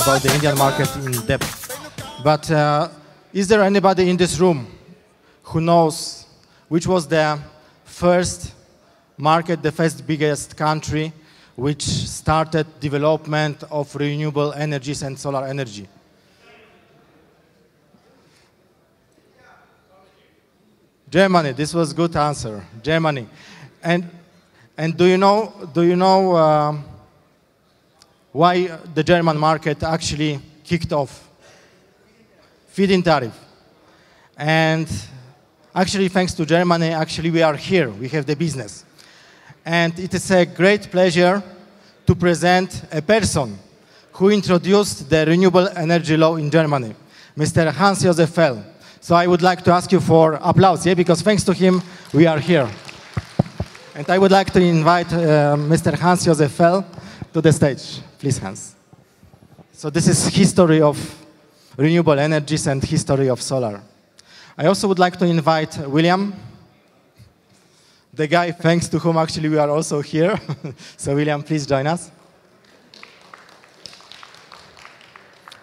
about the Indian market in depth. But is there anybody in this room who knows which was the first market, the first biggest country which started development of renewable energies and solar energy? Germany. This was a good answer. Germany. And do you know why the German market actually kicked off? Feed-in tariff. And actually, thanks to Germany, actually we are here. We have the business. And it is a great pleasure to present a person who introduced the Renewable Energy Law in Germany, Mr. Hans-Josef Fell. So I would like to ask you for applause, yeah, because thanks to him, we are here. And I would like to invite Mr. Hans-Josef Fell to the stage. Please, Hans. So this is history of renewable energies and history of solar. I also would like to invite William, the guy thanks to whom actually we are also here. So William, please join us.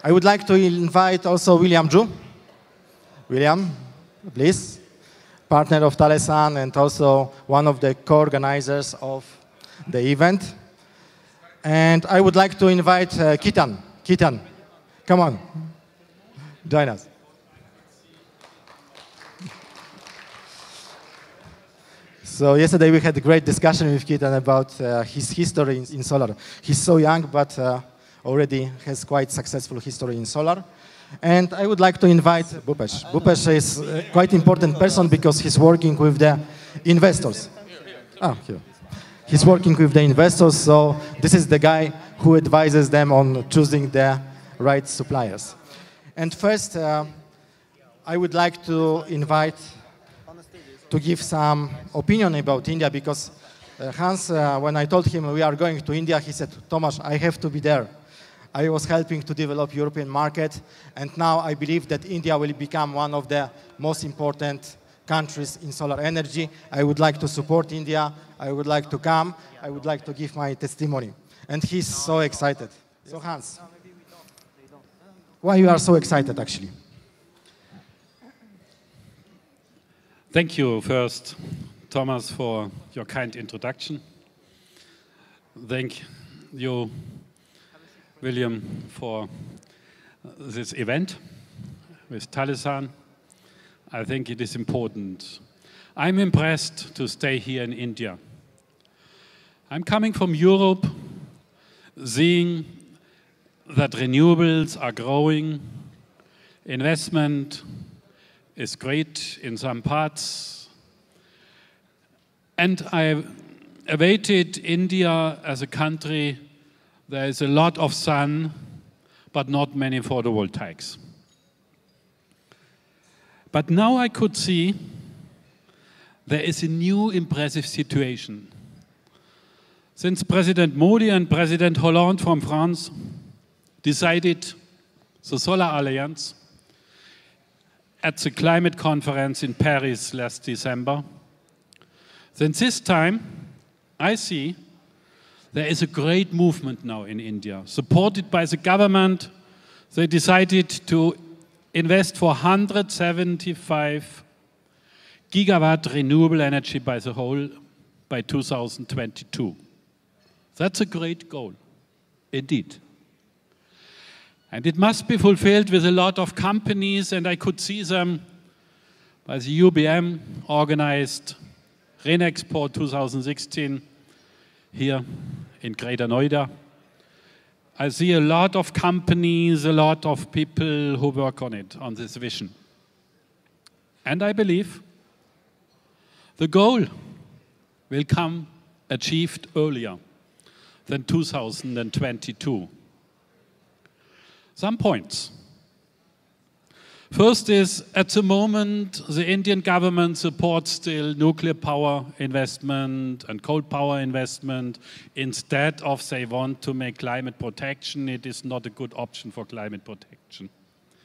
I would like to invite also William Zhu. William, please. Partner of Talesun and also one of the co-organizers of the event. And I would like to invite Kitan. Kitan, come on, join us. So yesterday we had a great discussion with Kitan about his history in solar. He's so young, but already has quite successful history in solar. And I would like to invite Bupesh. Bupesh is a quite important person because he's working with the investors. Ah, here. He's working with the investors, so this is the guy who advises them on choosing the right suppliers. And first, I would like to invite to give some opinion about India, because Hans, when I told him we are going to India, he said, Tomasz, I have to be there. I was helping to develop European market, and now I believe that India will become one of the most important countries in solar energy. I would like to support India. I would like to come. I would like to give my testimony. And he's so excited. So Hans, why you are so excited actually? Thank you first, Thomas, for your kind introduction. Thank you, William, for this event with Talesun. I think it is important. I'm impressed to stay here in India. I'm coming from Europe, seeing that renewables are growing, investment is great in some parts, and I awaited India as a country. There is a lot of sun, but not many photovoltaics. But now I could see there is a new impressive situation. Since President Modi and President Hollande from France decided the Solar Alliance at the climate conference in Paris last December, since this time I see there is a great movement now in India. Supported by the government, they decided to invest for 175 gigawatt renewable energy by the whole by 2022. That's a great goal, indeed. And it must be fulfilled with a lot of companies, and I could see them by the UBM organized Renexpo 2016 here in Greater Noida. I see a lot of companies, a lot of people who work on it, on this vision. And I believe the goal will come achieved earlier than 2022. Some points. First is, at the moment, the Indian government supports still nuclear power investment and coal power investment. Instead of they want to make climate protection, it is not a good option for climate protection.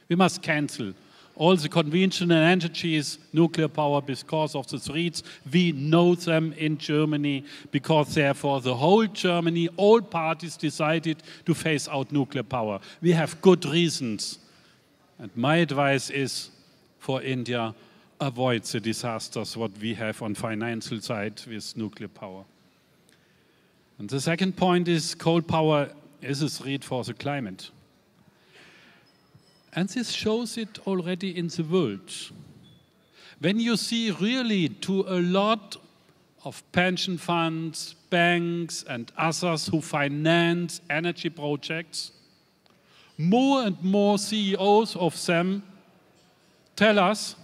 We must cancel all the conventional energies, nuclear power because of the threats. We know them in Germany because therefore the whole Germany, all parties decided to phase out nuclear power. We have good reasons. And my advice is for India, avoid the disasters what we have on financial side with nuclear power. And the second point is coal power is a threat for the climate. And this shows it already in the world. When you see really to a lot of pension funds, banks and others who finance energy projects, more and more CEOs of them tell us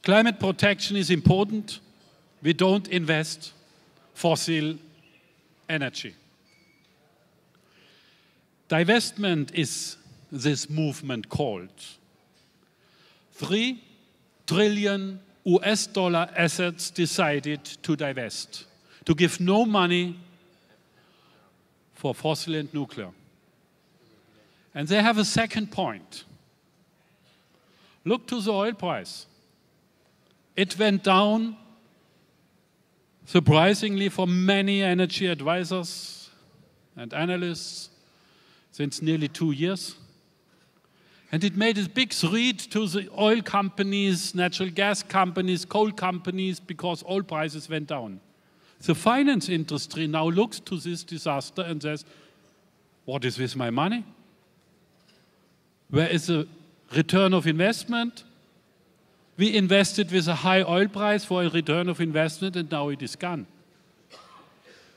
climate protection is important, we don't invest fossil energy. Divestment is this movement called. 3 trillion US dollar assets decided to divest, to give no money for fossil and nuclear. And they have a second point. Look to the oil price. It went down, surprisingly for many energy advisors and analysts, since nearly 2 years. And it made a big threat to the oil companies, natural gas companies, coal companies, because oil prices went down. The finance industry now looks to this disaster and says, what is with my money? Where is the return of investment? We invested with a high oil price for a return of investment and now it is gone.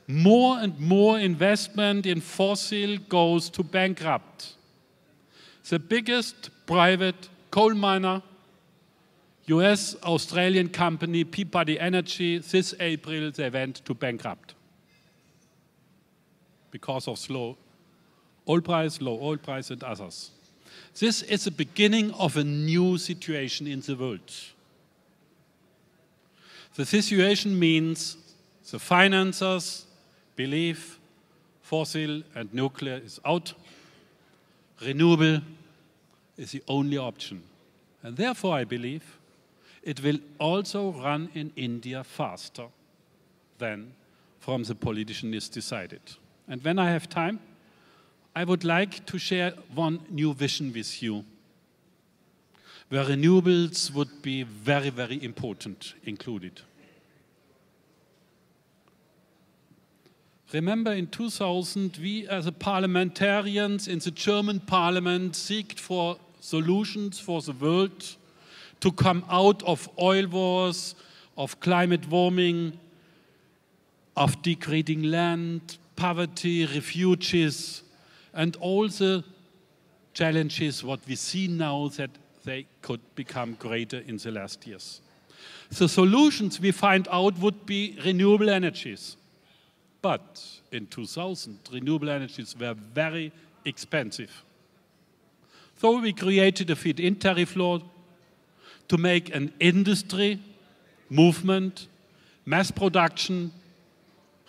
More and more investment in fossil goes to bankrupt. The biggest private coal miner, US, Australian company, Peabody Energy, this April they went to bankrupt because of low oil price and others. This is the beginning of a new situation in the world. The situation means the financiers believe fossil and nuclear is out. Renewable is the only option. And therefore I believe it will also run in India faster than from the politicians decided. And when I have time, I would like to share one new vision with you, where renewables would be very, very important included. Remember in 2000, we as parliamentarians in the German parliament seeked for solutions for the world to come out of oil wars, of climate warming, of degrading land, poverty, refugees, and all the challenges what we see now that they could become greater in the last years. The solutions we find out would be renewable energies. But in 2000, renewable energies were very expensive. So we created a feed-in tariff law to make an industry, movement, mass production,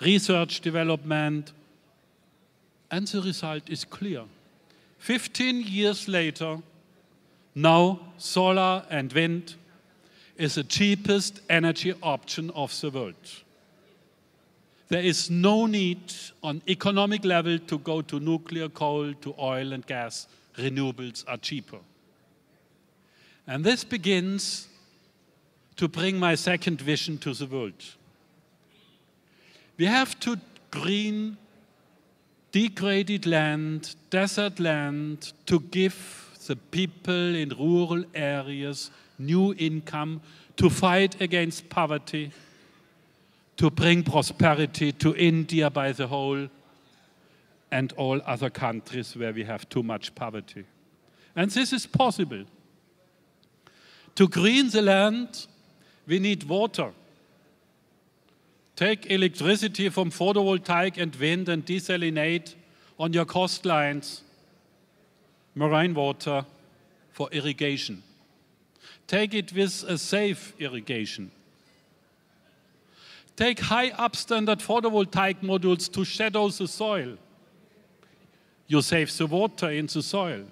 research development, and the result is clear. 15 years later, now solar and wind is the cheapest energy option of the world. There is no need on economic level to go to nuclear, coal, to oil and gas. Renewables are cheaper. And this begins to bring my second vision to the world. We have to green degraded land, desert land, to give the people in rural areas new income, to fight against poverty, to bring prosperity to India by the whole, and all other countries where we have too much poverty. And this is possible. To green the land, we need water. Take electricity from photovoltaic and wind and desalinate on your coastlines, marine water for irrigation. Take it with a safe irrigation. Take high upstandard photovoltaic modules to shadow the soil. You save the water in the soil.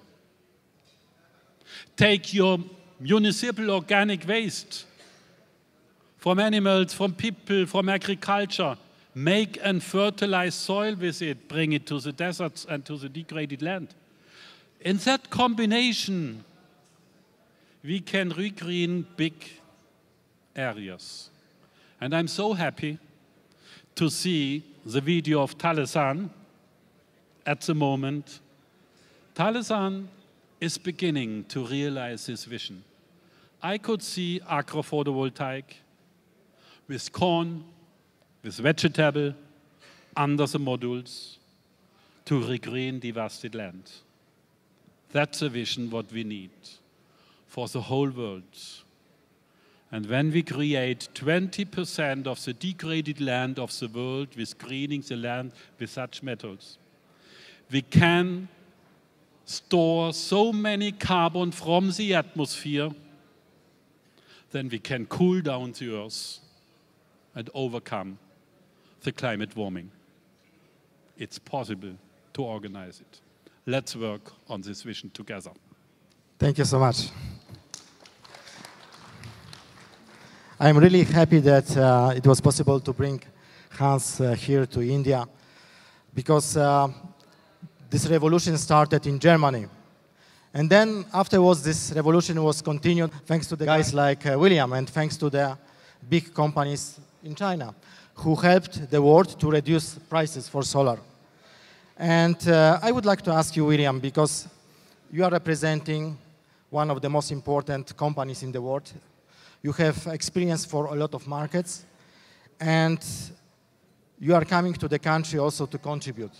Take your municipal organic waste from animals, from people, from agriculture. Make and fertilize soil with it, bring it to the deserts and to the degraded land. In that combination, we can regreen big areas. And I'm so happy to see the video of Talesun at the moment. Talesun is beginning to realize this vision. I could see agro-photovoltaic with corn, with vegetable, under the modules, to regreen devastated land. That's a vision what we need for the whole world. And when we create 20% of the degraded land of the world with greening the land with such methods, we can store so many carbon from the atmosphere, then we can cool down the earth and overcome the climate warming. It's possible to organize it. Let's work on this vision together. Thank you so much. I'm really happy that it was possible to bring Hans here to India, because this revolution started in Germany. And then afterwards, this revolution was continued thanks to the guys like William, and thanks to the big companies in China who helped the world to reduce prices for solar. And I would like to ask you, William, because you are representing one of the most important companies in the world. You have experience for a lot of markets, and you are coming to the country also to contribute.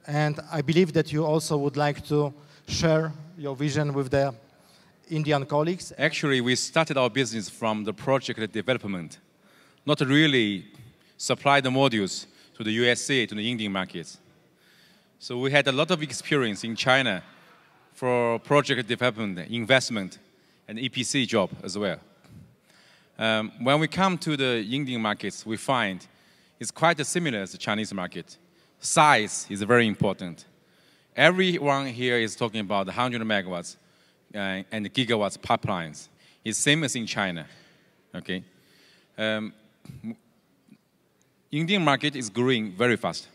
And I believe that you also would like to share your vision with the Indian colleagues. Actually, we started our business from the project development, not really supply the modules to the USA, to the Indian markets. So we had a lot of experience in China for project development, investment, and EPC job as well. When we come to the Indian markets, we find it's quite similar as the Chinese market. Size is very important. Everyone here is talking about 100 megawatts and gigawatts pipelines. It's same as in China. Okay. Indian market is growing very fast.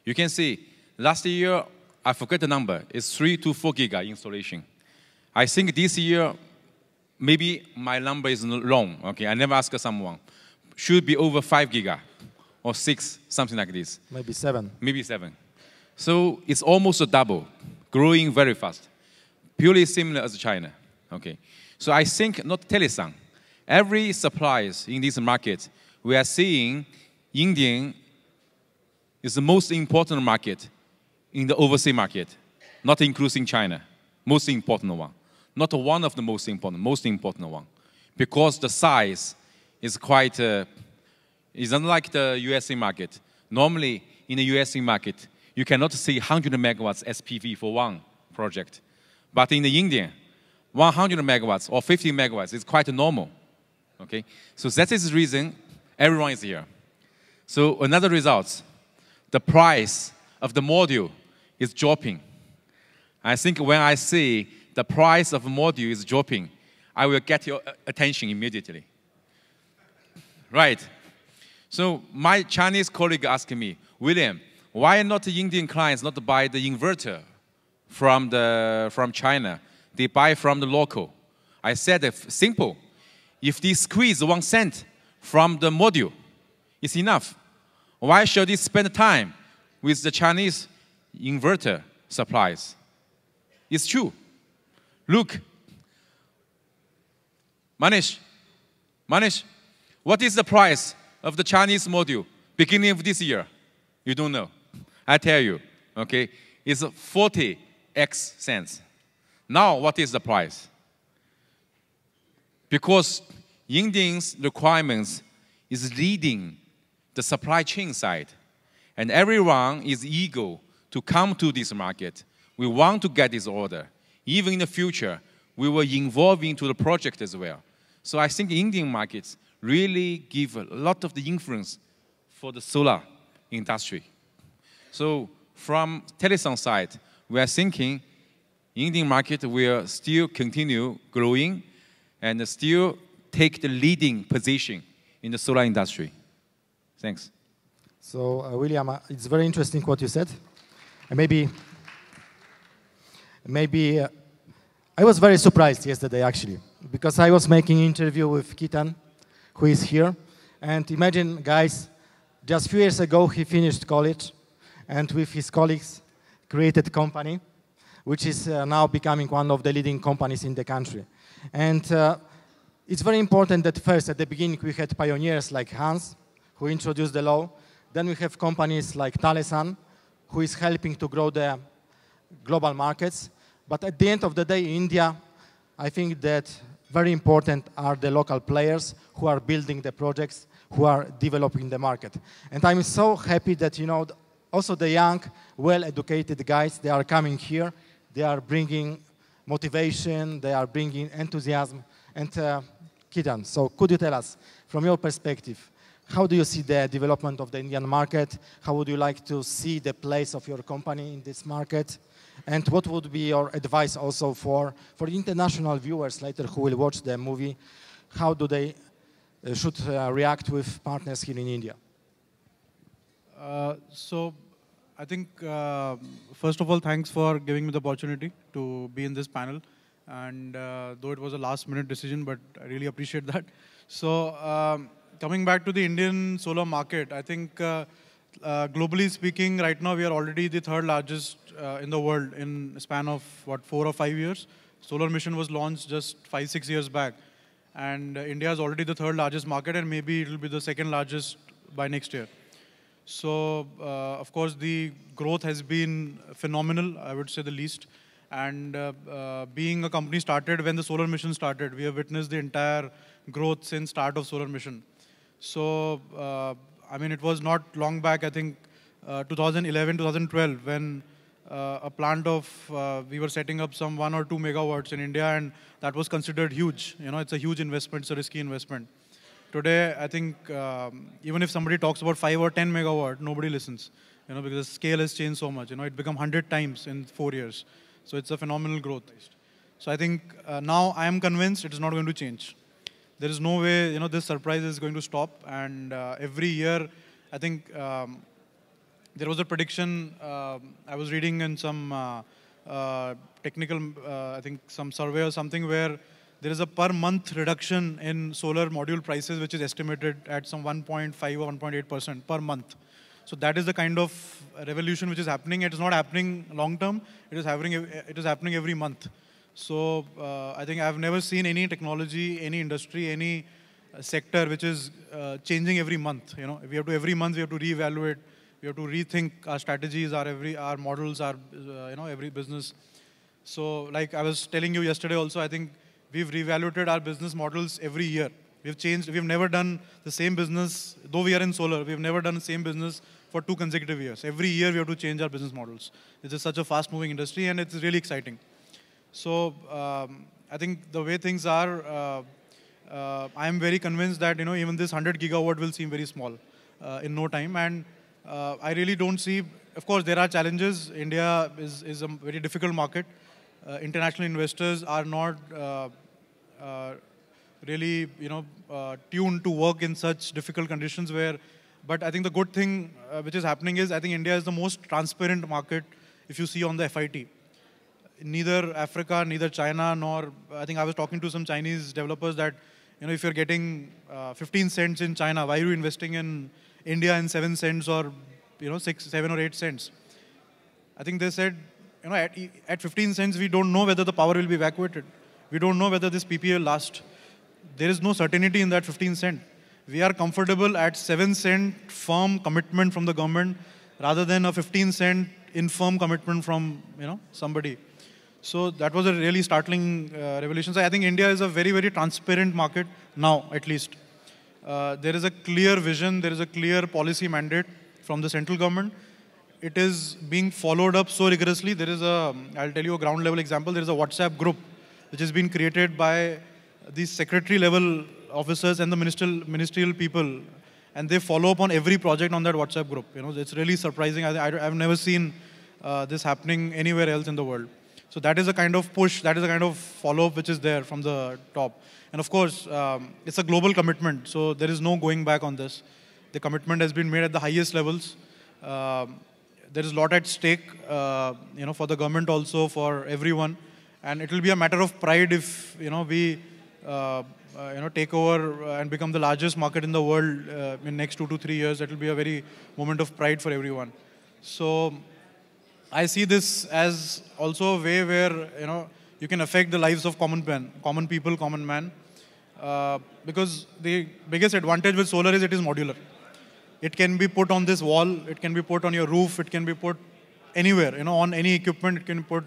You can see last year, I forget the number, it's 3 to 4 giga installation. I think this year, maybe my number is wrong. Okay, I never asked someone. Should be over 5 giga or 6, something like this. Maybe 7. Maybe 7. So it's almost a double, growing very fast. Purely similar as China. Okay. So I think not Talesun. Every suppliers in this market, we are seeing Indian is the most important market in the overseas market, not including China. Most important one. Not one of the most important one. Because the size is quite, is unlike the USA market. Normally, in the USA market, you cannot see 100 megawatts SPV for one project. But in the Indian, 100 megawatts or 50 megawatts is quite normal. Okay? So that is the reason everyone is here. So another result, the price of the module is dropping. I think when I see the price of a module is dropping, I will get your attention immediately. Right. So my Chinese colleague asked me, William, why not the Indian clients not buy the inverter from China? They buy from the local. I said, simple. If they squeeze 1 cent from the module, it's enough. Why should they spend time with the Chinese inverter supplies? It's true. Look, Manish, what is the price of the Chinese module beginning of this year? You don't know. I tell you, okay, it's 40x cents. Now, what is the price? Because Indians' requirements is leading the supply chain side, and everyone is eager to come to this market. We want to get this order. Even in the future, we will involve into the project as well. So I think Indian markets really give a lot of the influence for the solar industry. So from Talesun side, we are thinking Indian market will still continue growing and still take the leading position in the solar industry. Thanks. So, William, it's very interesting what you said. And maybe I was very surprised yesterday, actually, because I was making an interview with Kitan, who is here. And imagine, guys, just a few years ago, he finished college and with his colleagues created a company, which is now becoming one of the leading companies in the country. And it's very important that first, at the beginning, we had pioneers like Hans, who introduced the law. Then we have companies like Talesun, who is helping to grow the global markets. But at the end of the day, in India, I think that very important are the local players who are building the projects, who are developing the market. And I'm so happy that, you know, also the young, well-educated guys, they are coming here. They are bringing motivation, they are bringing enthusiasm. And Kitan, so could you tell us, from your perspective, how do you see the development of the Indian market? How would you like to see the place of your company in this market? And what would be your advice also for international viewers later who will watch the movie? How do they should react with partners here in India? So I think, first of all, thanks for giving me the opportunity to be in this panel. And though it was a last-minute decision, but I really appreciate that. So coming back to the Indian solar market, I think globally speaking, right now we are already the third largest in the world in a span of, what, 4 or 5 years. Solar mission was launched just 5-6 years back. And India is already the third largest market, and maybe it will be the second largest by next year. So, of course, the growth has been phenomenal, I would say the least. And being a company started when the solar mission started, we have witnessed the entire growth since start of solar mission. So, I mean, it was not long back, I think 2011, 2012, when a plant of, we were setting up some 1 or 2 megawatts in India, and that was considered huge. You know, it's a huge investment, it's a risky investment. Today, I think even if somebody talks about 5 or 10 megawatt, nobody listens, you know, because the scale has changed so much. You know, it become 100 times in 4 years. So it's a phenomenal growth. So I think now I am convinced it is not going to change. There is no way, you know, this surprise is going to stop. And every year, I think there was a prediction I was reading in some technical, I think some survey or something, where there is a per month reduction in solar module prices, which is estimated at some 1.5 or 1.8% per month. So that is the kind of revolution which is happening. It is not happening long term. It is happening every month. So I think I've never seen any technology, any industry, any sector which is changing every month. You know, every month we have to reevaluate. We have to rethink our strategies, our models, our you know, every business. So like I was telling you yesterday also, I think we've reevaluated our business models every year. We've changed. We've never done the same business, though we are in solar. We've never done the same business for 2 consecutive years. Every year we have to change our business models. This is such a fast-moving industry, and it's really exciting. So I think the way things are, I am very convinced that, you know, even this 100 gigawatt will seem very small in no time. And I really don't see. Of course, there are challenges. India is a very difficult market. International investors are not really, you know, tuned to work in such difficult conditions where, but I think the good thing which is happening is I think India is the most transparent market if you see on the FIT. Neither Africa, neither China, nor, I think I was talking to some Chinese developers that, you know, if you're getting 15 cents in China, why are you investing in India in 7 cents or, you know, 7 or 8 cents? I think they said, you know, at 15 cents, we don't know whether the power will be evacuated. We don't know whether this PPA will last. There is no certainty in that 15 cent. We are comfortable at 7 cent firm commitment from the government rather than a 15 cent infirm commitment from, you know, somebody. So that was a really startling revelation. So I think India is a very, very transparent market now, at least. There is a clear vision. There is a clear policy mandate from the central government. It is being followed up so rigorously. There is a, I'll tell you a ground level example. There is a WhatsApp group which has been created by these secretary level officers and the ministerial people. And they follow up on every project on that WhatsApp group. You know, it's really surprising. I've never seen this happening anywhere else in the world. So that is a kind of push, that is a kind of follow-up which is there from the top. And of course, it's a global commitment, so there is no going back on this. The commitment has been made at the highest levels. There is a lot at stake, for the government also, for everyone. And it will be a matter of pride if, we, take over and become the largest market in the world in next 2 to 3 years. That will be a very moment of pride for everyone. So I see this as also a way where, you can affect the lives of common people, common man. Because the biggest advantage with solar is it is modular. It can be put on this wall, it can be put on your roof, it can be put anywhere, on any equipment, it can be put,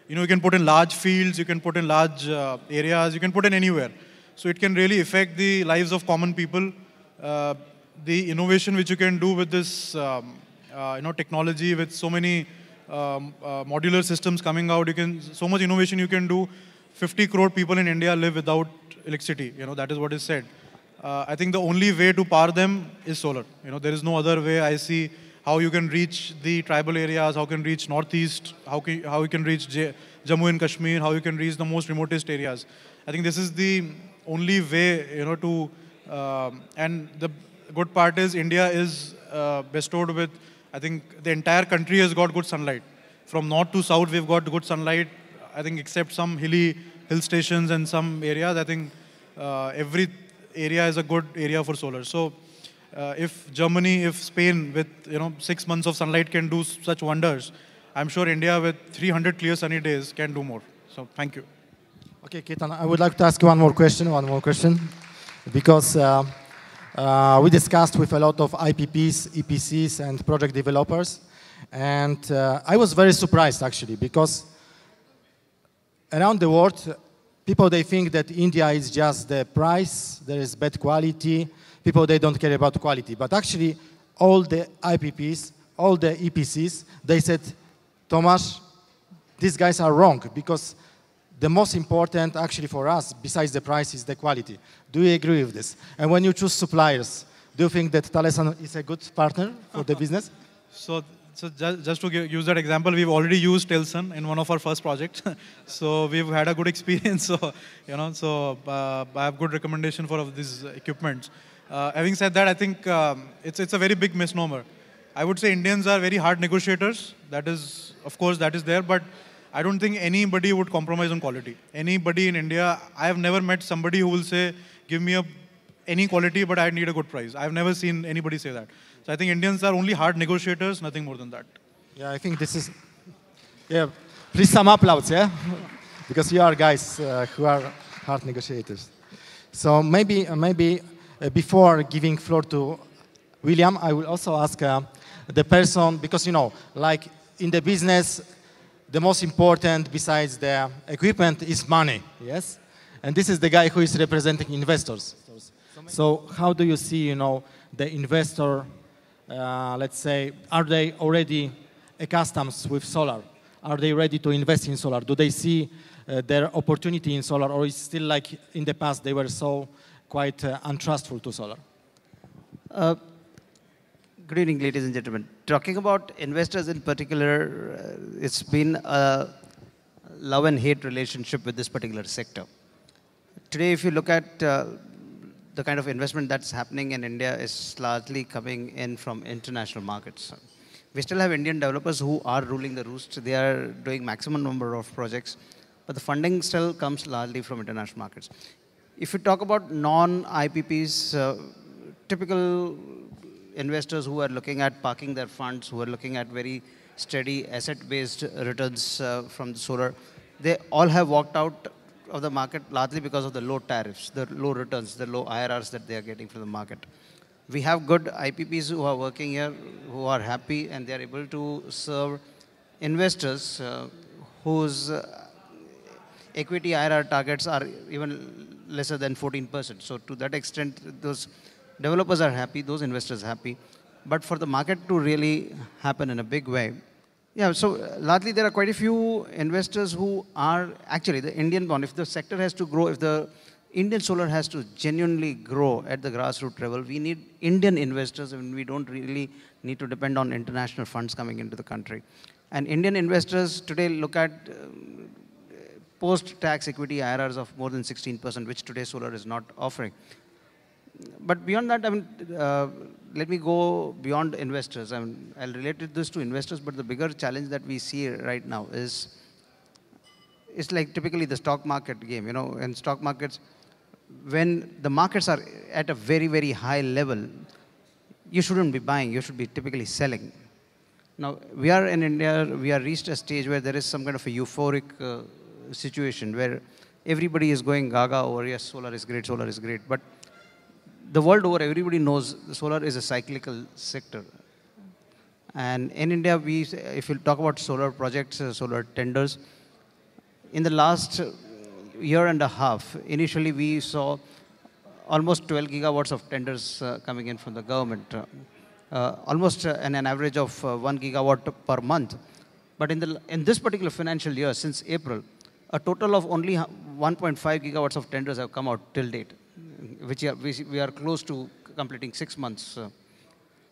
you can put in large fields, you can put in large areas, you can put in anywhere. So it can really affect the lives of common people. The innovation which you can do with this, technology, with so many modular systems coming out, so much innovation you can do. 50 crore people in India live without electricity, that is what is said. I think the only way to power them is solar. There is no other way I see how you can reach the tribal areas, how you can reach Northeast, how you can reach Jammu and Kashmir, how you can reach the most remotest areas. I think this is the only way, and the good part is India is bestowed with, I think the entire country has got good sunlight. From north to south, we've got good sunlight. I think except some hill stations and some areas, I think every area is a good area for solar. So if Germany, if Spain with 6 months of sunlight can do such wonders, I'm sure India with 300 clear sunny days can do more. So thank you. Okay, Ketan, I would like to ask you one more question. Because we discussed with a lot of IPPs, EPCs, and project developers. And I was very surprised, actually, because around the world, people, they think that India is just the price, there is bad quality. People, they don't care about quality. But actually, all the IPPs, all the EPCs, they said, Tomasz, these guys are wrong, because the most important, actually, for us, besides the price, is the quality. Do you agree with this? And when you choose suppliers, do you think that Talesun is a good partner for the business? So just to use that example, we've already used Talesun in one of our first projects. So we've had a good experience. So, I have good recommendation for these equipments. Having said that, I think it's a very big misnomer. I would say Indians are very hard negotiators. That is, of course, that is there. But I don't think anybody would compromise on quality. Anybody in India, I have never met somebody who will say, give me any quality, but I need a good price. I've never seen anybody say that. So I think Indians are only hard negotiators, nothing more than that. Yeah, I think this is, yeah, please some applause, yeah? Because you are guys who are hard negotiators. So maybe before giving floor to William, I will also ask the person, because, like in the business, the most important besides the equipment is money, yes? And this is the guy who is representing investors. So how do you see, the investor, let's say, are they already accustomed with solar? Are they ready to invest in solar? Do they see their opportunity in solar, or is it still like in the past they were so quite untrustful to solar? Good evening, ladies and gentlemen. Talking about investors in particular, it's been a love and hate relationship with this particular sector. Today, if you look at the kind of investment that's happening in India, is largely coming in from international markets. We still have Indian developers who are ruling the roost. They are doing maximum number of projects, but the funding still comes largely from international markets. If you talk about non-IPPs, typical investors who are looking at parking their funds, who are looking at very steady asset-based returns from the solar, they all have walked out of the market largely because of the low tariffs, the low returns, the low IRRs that they are getting from the market. We have good IPPs who are working here, who are happy, and they are able to serve investors whose equity IRR targets are even lesser than 14%. So to that extent, those developers are happy, those investors are happy. But for the market to really happen in a big way, yeah, so largely there are quite a few investors who are actually the Indian one. If the sector has to grow, if the Indian solar has to genuinely grow at the grassroots level, we need Indian investors, and we don't really need to depend on international funds coming into the country. And Indian investors today look at post-tax equity IRRs of more than 16%, which today solar is not offering. But beyond that, I mean, let me go beyond investors. I mean, I'll relate this to investors, but the bigger challenge that we see right now is, it's like typically the stock market game. You know, in stock markets, when the markets are at a very, very high level, you shouldn't be buying, you should be typically selling. Now, we are in India, we are reached a stage where there is some kind of a euphoric situation where everybody is going gaga over, yes, solar is great, but the world over, everybody knows the solar is a cyclical sector. And in India, if you talk about solar projects, solar tenders, in the last year and a half, initially we saw almost 12 gigawatts of tenders coming in from the government, almost an average of 1 gigawatt per month. But in this particular financial year, since April, a total of only 1.5 gigawatts of tenders have come out till date, which we are close to completing 6 months.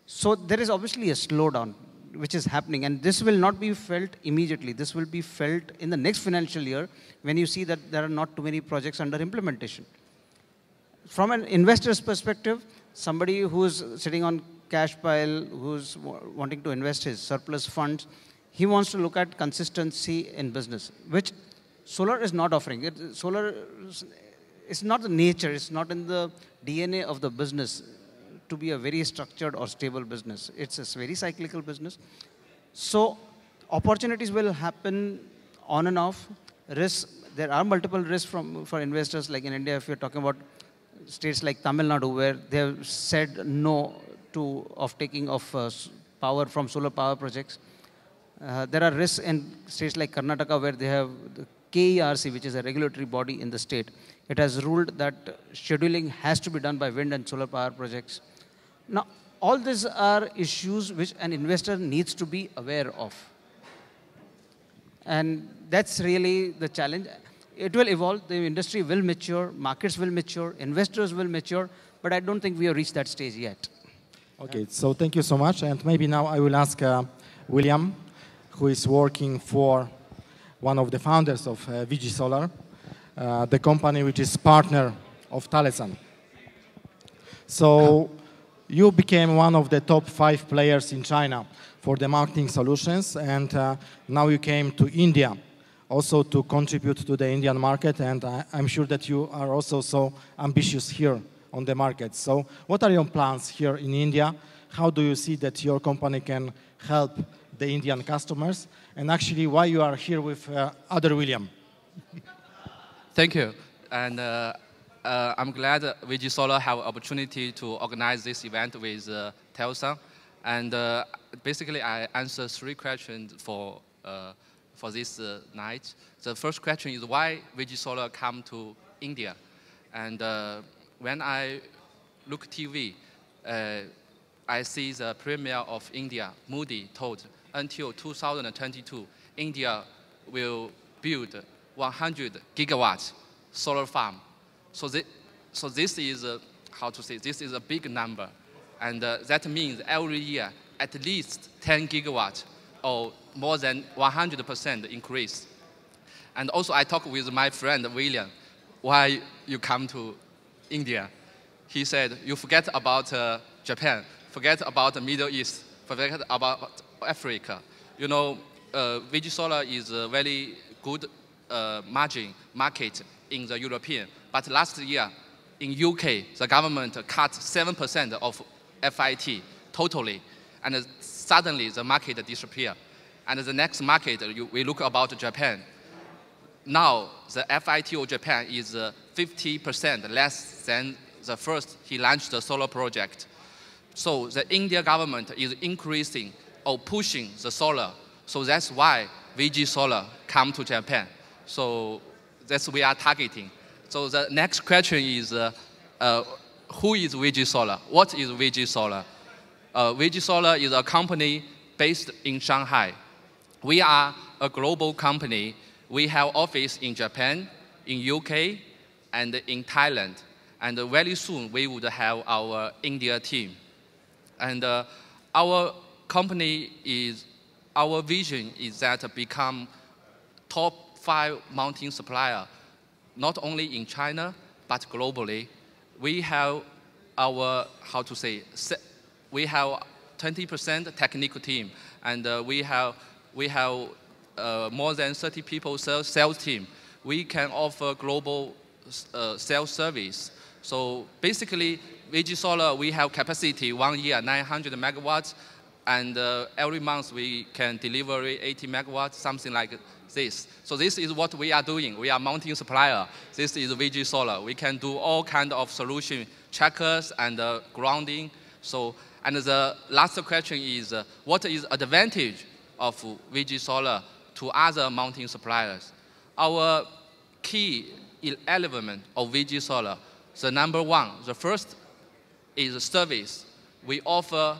So there is obviously a slowdown which is happening, and this will not be felt immediately. This will be felt in the next financial year when you see that there are not too many projects under implementation. From an investor's perspective, somebody who's sitting on cash pile, who's wanting to invest his surplus funds, he wants to look at consistency in business, which solar is not offering. Solar is not the nature, it's not in the DNA of the business to be a very structured or stable business. It's a very cyclical business. So opportunities will happen on and off. Risks, there are multiple risks for investors, like in India, if you're talking about states like Tamil Nadu, where they have said no to taking of power from solar power projects. There are risks in states like Karnataka, where they have the KERC, which is a regulatory body in the state. It has ruled that scheduling has to be done by wind and solar power projects. Now, all these are issues which an investor needs to be aware of. And that's really the challenge. It will evolve, the industry will mature, markets will mature, investors will mature, but I don't think we have reached that stage yet. Okay, so thank you so much. And maybe now I will ask William, who is working for one of the founders of VG Solar, the company which is partner of Talesun. So you became one of the top 5 players in China for the marketing solutions, and now you came to India also to contribute to the Indian market, and I'm sure that you are also so ambitious here on the market. So what are your plans here in India? How do you see that your company can help the Indian customers? And actually, why you are here with other William? Thank you. And I'm glad VG Solar have opportunity to organize this event with Talesun. And basically, I answer 3 questions for this night. The first question is why VG Solar come to India. And when I look TV, I see the Premier of India, Modi, told until 2022, India will build 100 gigawatts solar farm. So this is, how to say, this is a big number. And that means every year, at least 10 gigawatts or more than 100% increase. And also I talked with my friend, William, why you come to India. He said, you forget about Japan, forget about the Middle East, forget about Africa. You know, VG Solar is a very good margin market in the European. But last year, in UK, the government cut 7% of FIT totally. And suddenly, the market disappeared. And the next market, we look about Japan. Now, the FIT of Japan is 50% less than the first he launched the solar project. So the India government is increasing or pushing the solar. So that's why VG Solar come to Japan. So that's we are targeting. So the next question is, who is VG Solar? What is VG Solar? VG Solar is a company based in Shanghai. We are a global company. We have office in Japan, in UK, and in Thailand. And very soon, we would have our India team. And our company is our vision is that to become top 5 mounting supplier, not only in China, but globally. We have our, we have 20% technical team, and we have more than 30 people sales team. We can offer global sales service. So basically, VG Solar, we have capacity 1 year, 900 megawatts, and every month we can deliver 80 megawatts, something like this. So this is what we are doing. We are mounting supplier. This is VG Solar. We can do all kind of solution, checkers and grounding. So, and the last question is, what is advantage of VG Solar to other mounting suppliers? Our key element of VG Solar, the number one, the first is service. We offer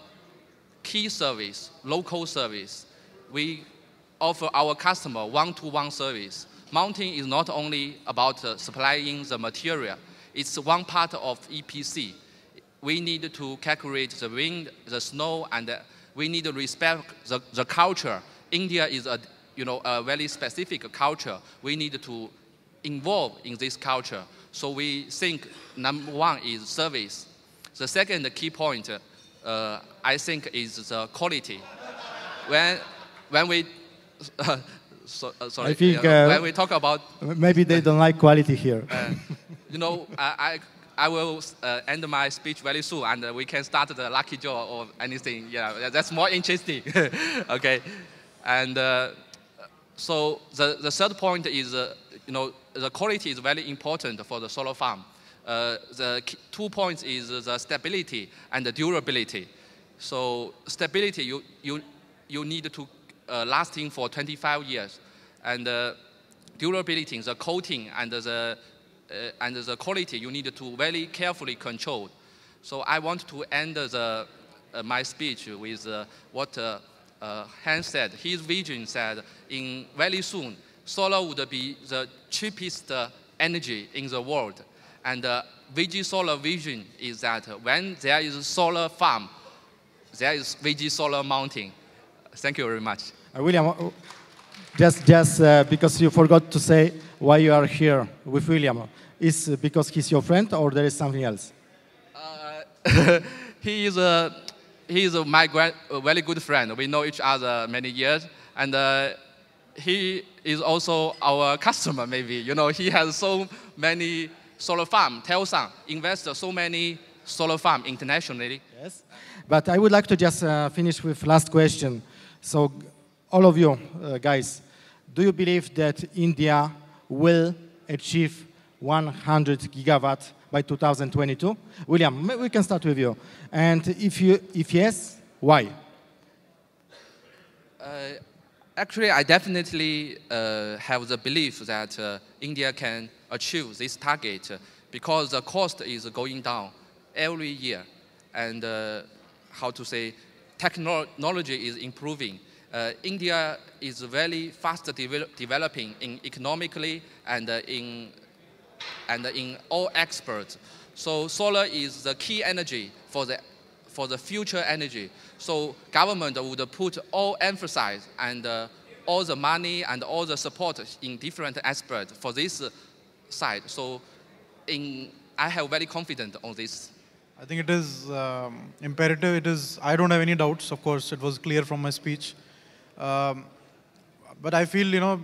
key service, local service. We offer our customer one-to-one service. Mounting is not only about supplying the material, it's one part of EPC. We need to calculate the wind, the snow, and we need to respect the culture. India is a very specific culture. We need to involve in this culture. So we think number one is service. The second key point, I think, is the quality. When we I think, when we talk about maybe they don't like quality here. I will end my speech very soon, and we can start the lucky draw or anything. Yeah, that's more interesting. Okay, and so the third point is, the quality is very important for the solar farm. The 2 points is the stability and the durability. So stability, you need to lasting for 25 years, and durability, the coating and the quality, you need to very carefully control. So I want to end my speech with what Hans said. His vision said, very soon, solar would be the cheapest energy in the world. And VG Solar vision is that when there is a solar farm, there is VG Solar mounting. Thank you very much. William, just because you forgot to say why you are here with William, is because he's your friend or there is something else? He is my very good friend. We know each other many years, and he is also our customer. Maybe he has so many solar farm. Talesun invests so many solar farm internationally. Yes, but I would like to just finish with last question. So, all of you guys, do you believe that India will achieve 100 gigawatt by 2022? William, we can start with you. And if yes, why? Actually, I definitely have the belief that India can achieve this target because the cost is going down every year. And technology is improving. India is very fast developing economically and in all experts. So solar is the key energy for the future energy. So government would put all emphasis and all the money and all the support in different aspects for this side. So I have very confident on this. I think it is imperative. I don't have any doubts. Of course, it was clear from my speech. But I feel,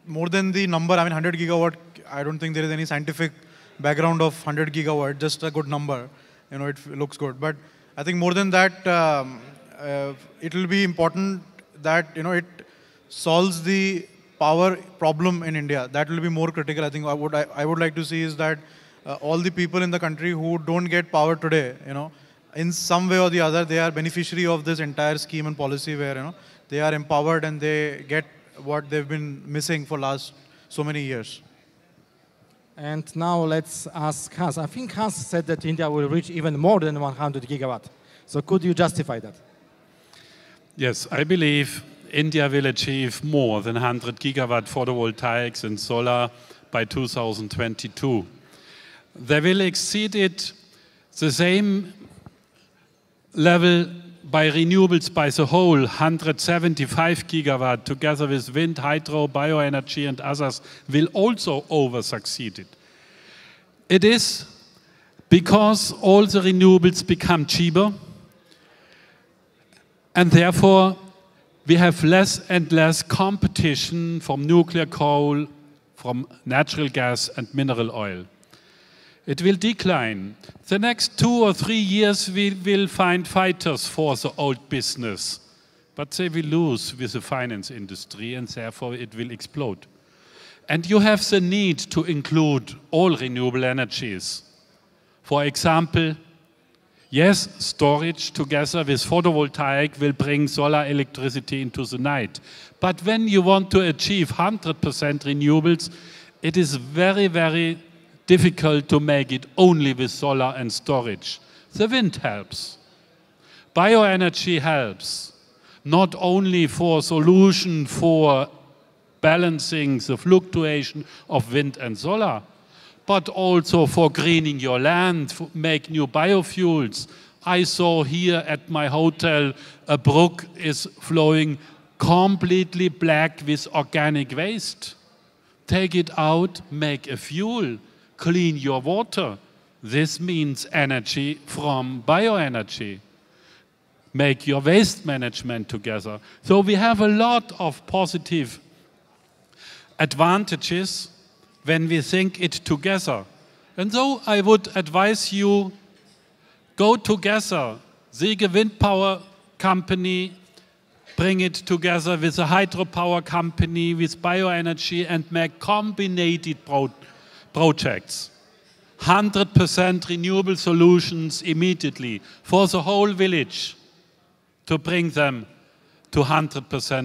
more than the number, 100 gigawatt, I don't think there is any scientific background of 100 gigawatt, just a good number. It looks good. But I think more than that, it will be important that, it solves the power problem in India. That will be more critical. I think I would like to see is that all the people in the country who don't get power today, in some way or the other, they are beneficiary of this entire scheme and policy where, they are empowered and they get what they've been missing for last so many years. And now let's ask Hans. I think Hans said that India will reach even more than 100 gigawatt. So could you justify that? Yes, I believe India will achieve more than 100 gigawatt photovoltaics and solar by 2022. They will exceed it the same level by renewables by the whole, 175 gigawatt, together with wind, hydro, bioenergy and others, will also over-succeed it. It is because all the renewables become cheaper, and therefore we have less and less competition from nuclear coal, from natural gas and mineral oil. It will decline. The next 2 or 3 years we will find fighters for the old business, but they will lose with the finance industry and therefore it will explode. And you have the need to include all renewable energies. For example, yes, storage together with photovoltaic will bring solar electricity into the night. But when you want to achieve 100% renewables, it is very, very difficult to make it only with solar and storage. The wind helps. Bioenergy helps, not only for solution for balancing the fluctuation of wind and solar, but also for greening your land, make new biofuels. I saw here at my hotel a brook is flowing completely black with organic waste. Take it out, make a fuel, clean your water. This means energy from bioenergy. Make your waste management together. So we have a lot of positive advantages when we think it together. And so I would advise you, go together. Siege Wind Power Company, bring it together with a hydropower company, with bioenergy, and make combined projects. 100% renewable solutions immediately for the whole village to bring them to 100%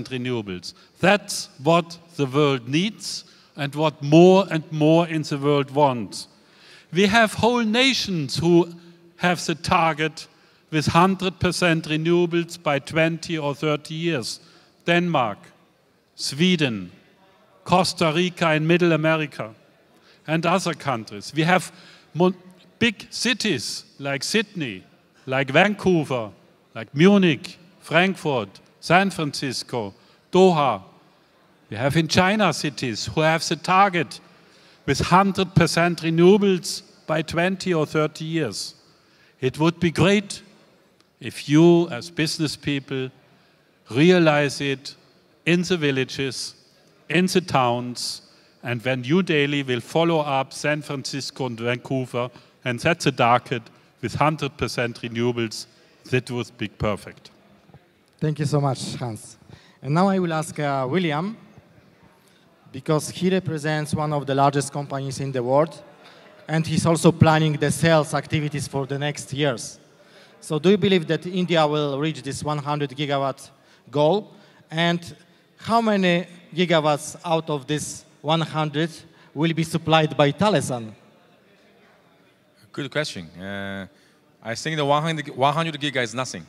renewables. That's what the world needs and what more and more in the world wants. We have whole nations who have the target with 100% renewables by 20 or 30 years. Denmark, Sweden, Costa Rica in Middle America, and other countries. We have big cities like Sydney, like Vancouver, like Munich, Frankfurt, San Francisco, Doha. We have in China cities who have the target with 100% renewables by 20 or 30 years. It would be great if you, as business people, realize it in the villages, in the towns, and when you daily will follow up San Francisco and Vancouver and set the target with 100% renewables, that would be perfect. Thank you so much, Hans. And now I will ask William, because he represents one of the largest companies in the world, and he's also planning the sales activities for the next years. So do you believe that India will reach this 100 gigawatt goal? And how many gigawatts out of this 100 will be supplied by Talesun? Good question. I think the 100 giga is nothing.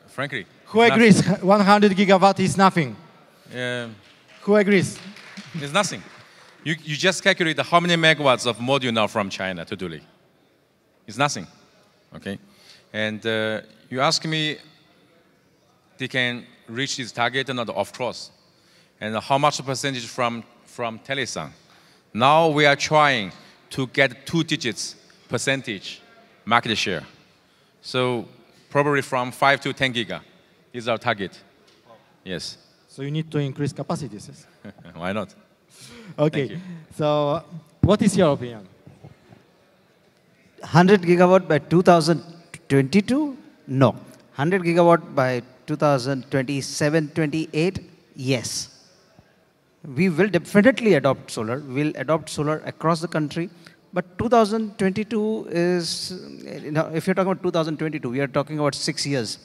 Frankly. Who agrees 100 gigawatt is nothing? Who agrees? It's nothing. You just calculate how many megawatts of module now from China to Delhi. It's nothing. Okay? And you ask me, they can reach this target or not, of course. And how much percentage from Talesun? Now we are trying to get 2 digits percentage market share. So probably from 5 to 10 giga is our target. Yes. So you need to increase capacities. Yes? Why not? Okay. So what is your opinion? 100 gigawatt by 2022? No. 100 gigawatt by 2027-28? Yes. We will definitely adopt solar. We'll adopt solar across the country. But 2022 is, if you're talking about 2022, we are talking about 6 years.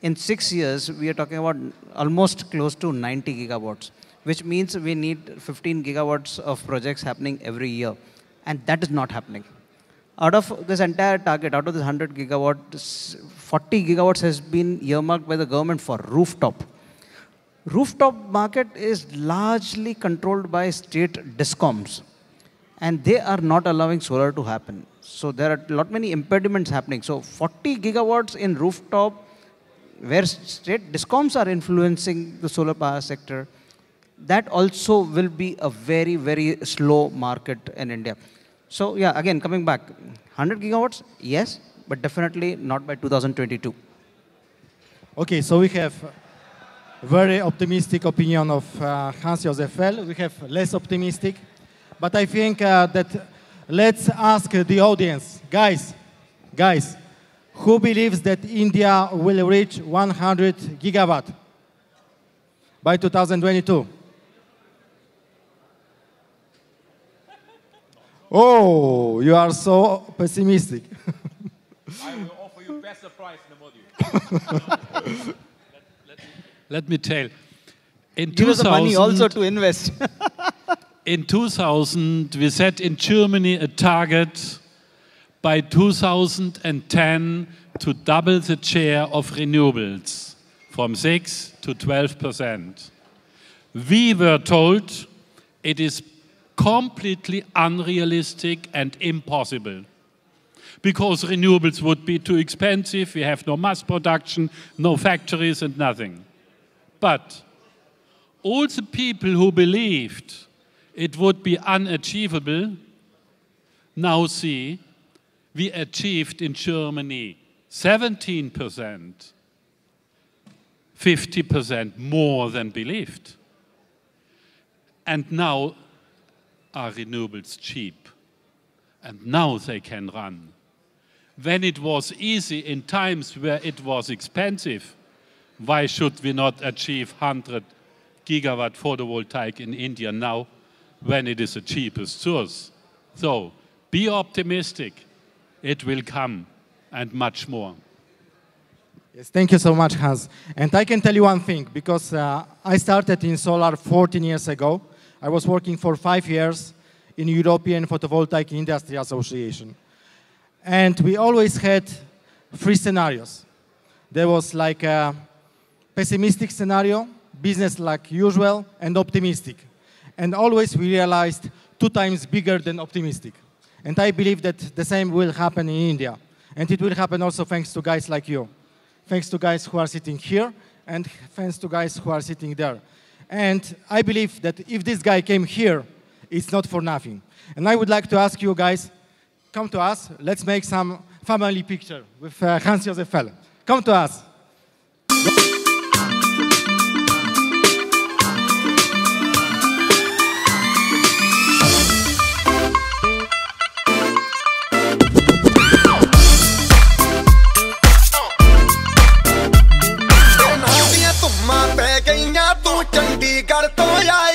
In 6 years, we are talking about almost close to 90 gigawatts, which means we need 15 gigawatts of projects happening every year. And that is not happening. Out of this entire target, out of this 100 gigawatts, 40 gigawatts has been earmarked by the government for rooftop. Rooftop market is largely controlled by state discoms, and they are not allowing solar to happen. So there are many impediments happening. So 40 gigawatts in rooftop where state discoms are influencing the solar power sector, that also will be a very, very slow market in India. So yeah, again, coming back, 100 gigawatts, yes, but definitely not by 2022. Okay, so we have very optimistic opinion of Hans-Josef Fell. We have less optimistic. But I think that let's ask the audience, guys, who believes that India will reach 100 gigawatt by 2022? Oh, you are so pessimistic. I will offer you best price in the module. Let me tell. In Give us the money also to invest. In 2000, we set in Germany a target by 2010 to double the share of renewables from 6 to 12%. We were told it is completely unrealistic and impossible because renewables would be too expensive, we have no mass production, no factories and nothing. But all the people who believed it would be unachievable now see we achieved in Germany 17%, 50% more than believed. And now are renewables cheap, and now they can run. When it was easy in times where it was expensive, why should we not achieve 100 gigawatt photovoltaic in India now when it is the cheapest source? So be optimistic, it will come, and much more. Yes, thank you so much, Hans. And I can tell you one thing, because I started in solar 14 years ago. I was working for 5 years in European Photovoltaic Industry Association. And we always had 3 scenarios. There was like a pessimistic scenario, business like usual, and optimistic. And always we realized 2 times bigger than optimistic. And I believe that the same will happen in India. And it will happen also thanks to guys like you. Thanks to guys who are sitting here, and thanks to guys who are sitting there. And I believe that if this guy came here, it's not for nothing. And I would like to ask you guys, come to us, let's make some family picture with Hans-Josef Fell. Come to us. Chandigarh तो आया